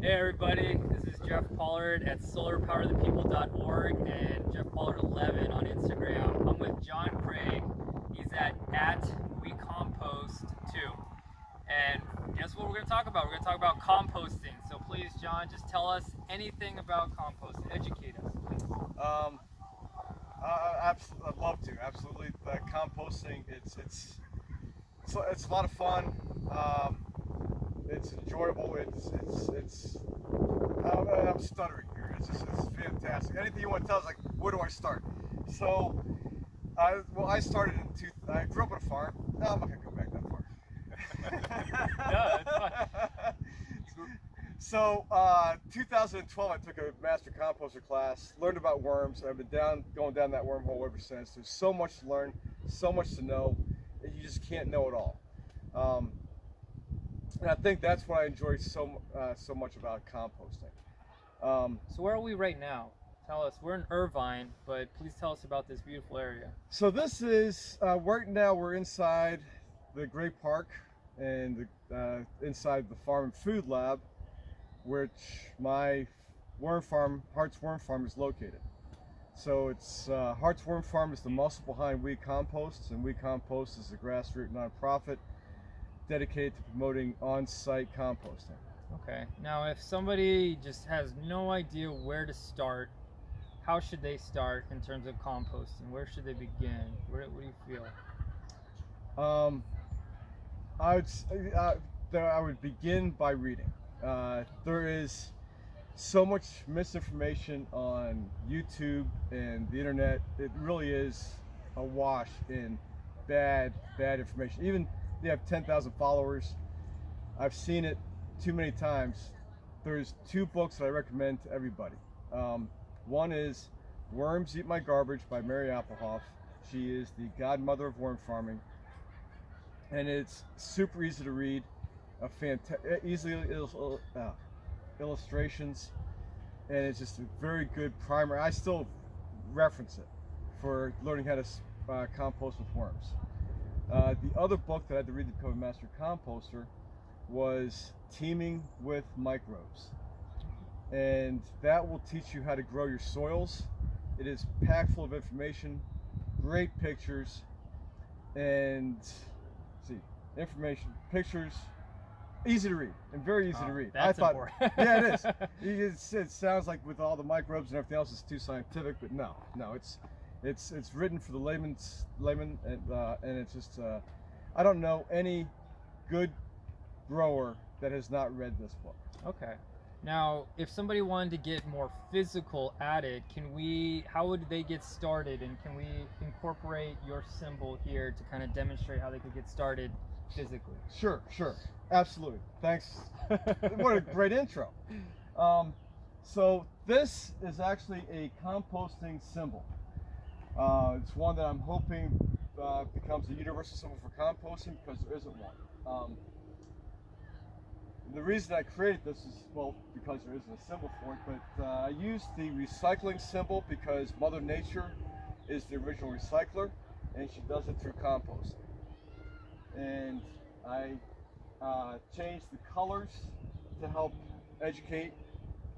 Hey everybody, this is Jeff Pollard at solarpowerthepeople.org and Jeff Pollard11 on Instagram. I'm with John Craig. He's at WeCompost2. And guess what we're going to talk about? We're going to talk about composting. So please, John, just tell us anything about composting. Educate us. I'd love to. Absolutely, composting. It's a lot of fun. It's enjoyable. I'm stuttering here. It's fantastic. Anything you want to tell us, like, where do I start? So, I started I grew up on a farm. No, I'm not gonna go back that far. No, it's fine. So, 2012, I took a master composter class, learned about worms, and I've been going down that wormhole ever since. There's so much to learn, so much to know, and you just can't know it all. And I think that's what I enjoy so much about composting. So where are we right now? Tell us. We're in Irvine, but please tell us about this beautiful area. So this is, right now we're inside the Great Park and inside the Farm and Food Lab, which my worm farm, Heartworm Farm, is located. So it's Heartworm Farm is the muscle behind We Compost, and We Compost is a grassroots nonprofit dedicated to promoting on-site composting. Okay. Now, if somebody just has no idea where to start, how should they start in terms of composting? Where should they begin? What do you feel? I would begin by reading. There is so much misinformation on YouTube and the internet. It really is awash in bad information. Even they have 10,000 followers. I've seen it too many times. There's two books that I recommend to everybody. One is Worms Eat My Garbage by Mary Applehoff. She is the godmother of worm farming, and it's super easy to read. Illustrations, and it's just a very good primer. I still reference it for learning how to compost with worms. The other book that I had to read to become a master composter was Teaming with Microbes, and that will teach you how to grow your soils. It is packed full of information, great pictures, and pictures, easy to read and very easy to read. That's important. Yeah, it is. It sounds like with all the microbes and everything else, it's too scientific, but no, it's written for the layman, and it's just I don't know any good grower that has not read this book. Okay. Now, if somebody wanted to get more physical at it, how would they get started, and can we incorporate your symbol here to kind of demonstrate how they could get started physically? Sure, absolutely. Thanks. What a great intro. So this is actually a composting symbol. It's one that I'm hoping becomes a universal symbol for composting, because there isn't one. The reason I created this is, well, because there isn't a symbol for it, but I used the recycling symbol because Mother Nature is the original recycler, and she does it through composting. And I changed the colors to help educate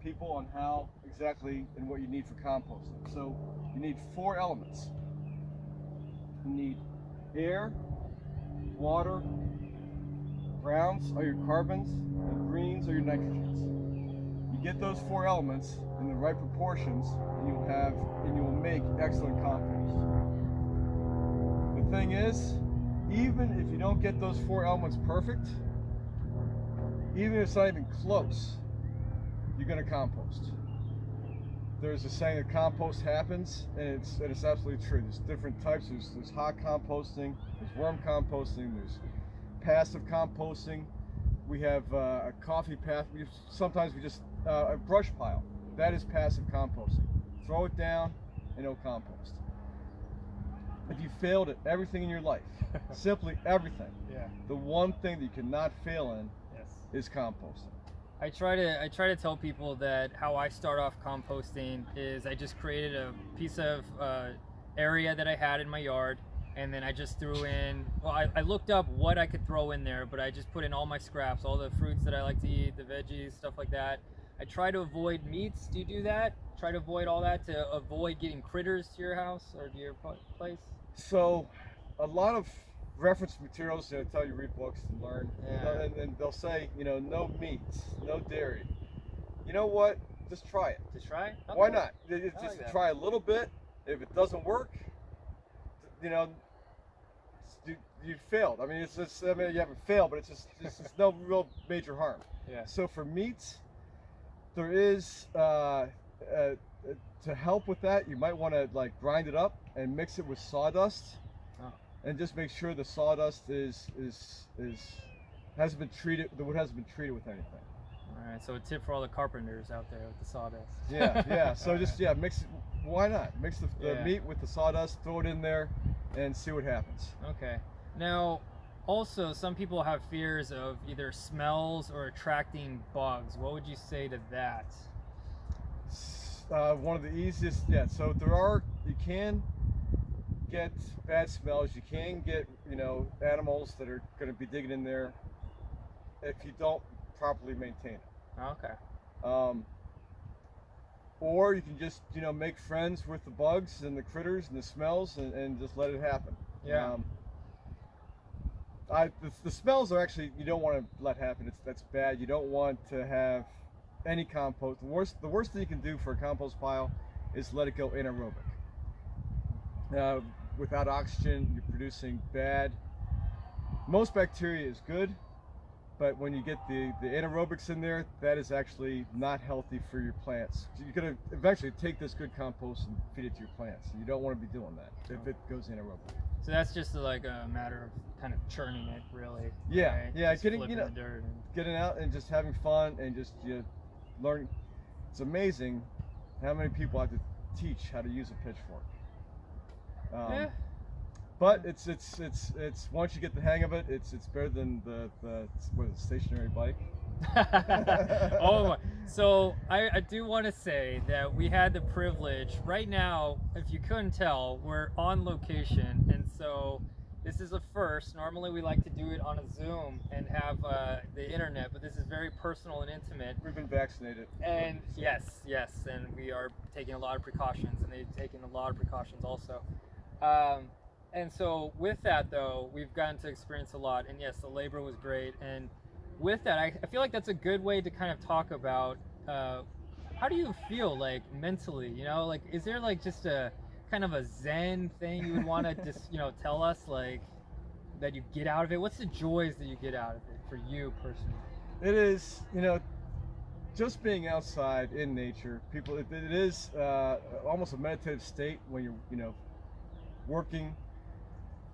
people on how exactly and what you need for composting. So you need 4 elements. You need air, water, browns are your carbons, and greens are your nitrogens. You get those 4 elements in the right proportions, and you will make excellent compost. The thing is, even if you don't get those 4 elements perfect, even if it's not even close, you're going to compost. There's a saying that compost happens, and it's absolutely true. There's different types. There's hot composting, there's worm composting, there's passive composting. We have a coffee path. Sometimes we just a brush pile. That is passive composting. Throw it down and it'll compost. If you failed at everything in your life, simply everything, the one thing that you cannot fail in is composting. I try to tell people that how I start off composting is I just created a piece of area that I had in my yard, and then I just threw in, well, I looked up what I could throw in there, but I just put in all my scraps, all the fruits that I like to eat, the veggies, stuff like that. I try to avoid meats. Do you do that? Try to avoid all that to avoid getting critters to your house or to your place? So a lot of reference materials, tell you read books and learn, Yeah. and they'll say, no meats, no dairy. You know what? Just try it. To try? Okay. Why not? I Just like that. try a little bit. If it doesn't work, you failed. I mean, it's just, I mean, you haven't failed, but it's just no real major harm. Yeah. So for meats, there is to help with that, you might want to like grind it up and mix it with sawdust, and just make sure the sawdust hasn't been treated. The wood hasn't been treated with anything. All right. So a tip for all the carpenters out there with the sawdust. Yeah. So just mix it. Why not mix the meat with the sawdust? Throw it in there, and see what happens. Okay. Now, also, some people have fears of either smells or attracting bugs. What would you say to that? One of the easiest, so you can get bad smells. You can get, animals that are going to be digging in there if you don't properly maintain it. Okay. Or you can just, make friends with the bugs and the critters and the smells and just let it happen. Yeah. The smells are actually, you don't want to let happen. That's bad. You don't want to have any compost. The worst thing you can do for a compost pile is let it go anaerobic. Without oxygen, you're producing bad. Most bacteria is good, but when you get the anaerobics in there, that is actually not healthy for your plants. You're going to eventually take this good compost and feed it to your plants. You don't want to be doing that if it goes anaerobic. So that's just like a matter of kind of churning it, really. Yeah, right? yeah, Just getting flipping the dirt and... getting out and just having fun and just learning. It's amazing how many people have to teach how to use a pitchfork. Yeah. But it's once you get the hang of it, it's better than the stationary bike. Oh my. So I do want to say that we had the privilege right now, if you couldn't tell, we're on location, and so this is a first. Normally we like to do it on a Zoom and have the internet, but this is very personal and intimate. We've been vaccinated. And yes, and we are taking a lot of precautions, and they've taken a lot of precautions also. And so with that though, we've gotten to experience a lot, and yes, the labor was great. And with that, I feel like that's a good way to kind of talk about how do you feel like mentally, like is there like just a kind of a Zen thing you would want to just, tell us, like that you get out of it? What's the joys that you get out of it for you personally? It is, just being outside in nature. It is almost a meditative state when you're, working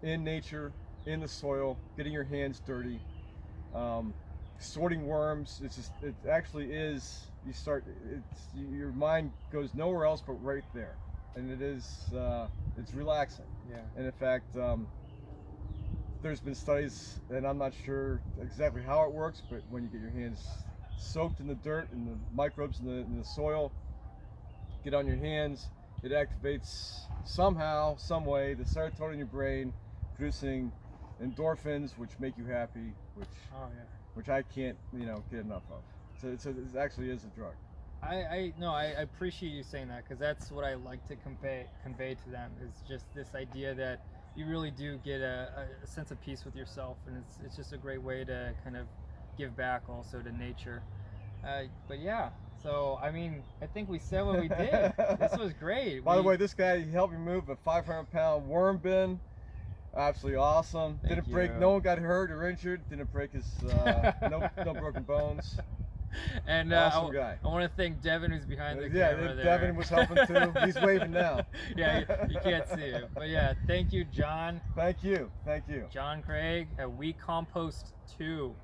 in nature, in the soil, getting your hands dirty, sorting worms. It actually is. Your mind goes nowhere else but right there, and it's relaxing. Yeah. And in fact, there's been studies, and I'm not sure exactly how it works, but when you get your hands soaked in the dirt and the microbes in the soil get on your hands, it activates somehow, some way, the serotonin in your brain, producing endorphins, which make you happy, which I can't, get enough of. So it actually is a drug. I appreciate you saying that, because that's what I like to convey to them, is just this idea that you really do get a sense of peace with yourself, and it's just a great way to kind of give back also to nature. But yeah, so I mean, I think we said what we did. This was great. By the way, this guy, he helped me move a 500-pound worm bin. Absolutely awesome. Thank Didn't break. you. No one got hurt or injured. Didn't break his. No broken bones. And Awesome guy. I want to thank Devin, who's behind the Yeah, camera there. Devin was helping too. He's waving now. Yeah, you can't see him. But yeah, thank you, John. Thank you. John Craig at We Compost 2.